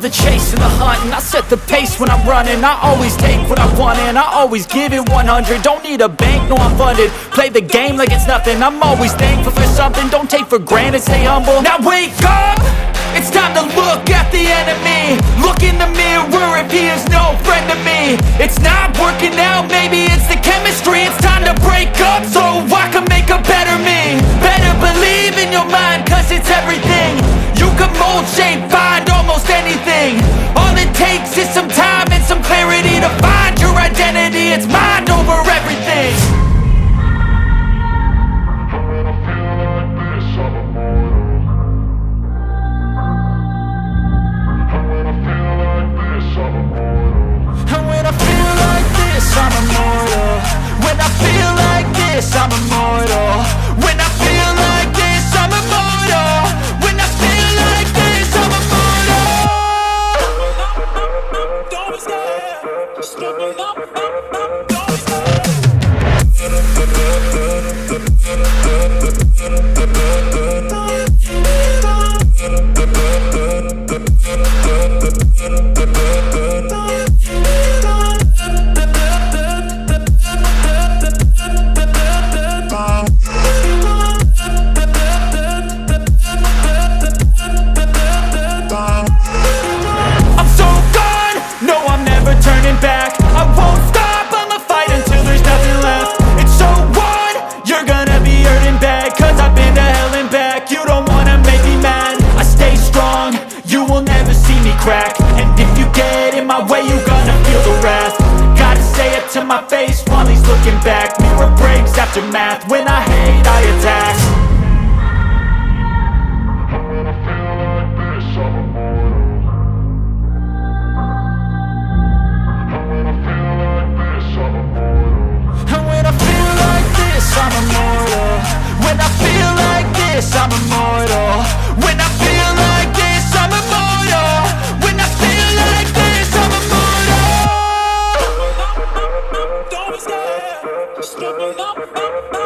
the chase and the hunt, and I set the pace when I'm running. I always take what I want and I always give it 100. Don't need a bank, no I'm funded. Play the game like it's nothing. I'm always thankful for something. Don't take for granted, stay humble. Now wake up! It's time to look at the enemy. Look in the mirror if he is no friend to me. It's not working out, maybe it's the chemistry. It's time to break up so I can make a better me. Better believe in your mind, cause it's everything. You can mold, shape, find almost anything. All it takes is some time and some clarity to find your identity. It's mind over everything. I'm immortal. When I feel like this, I'm immortal. When I feel like this, I'm immortal. When I feel like this, I'm immortal. Don't be scared. Just look it up. Don't be scared. Back. I won't stop, I'ma fight until there's nothing left. It's so on, you're gonna be hurting bad, cause I've been to hell and back. You don't wanna make me mad, I stay strong, you will never see me crack. And if you get in my way, you gonna feel the wrath. Gotta say it to my face while he's looking back. Mirror breaks after math, when I hate I attack. I'm immortal. When I feel like this, I'm immortal. When I feel like this, I'm immortal. When I feel like this, I'm immortal. Don't be scared. Just look it up.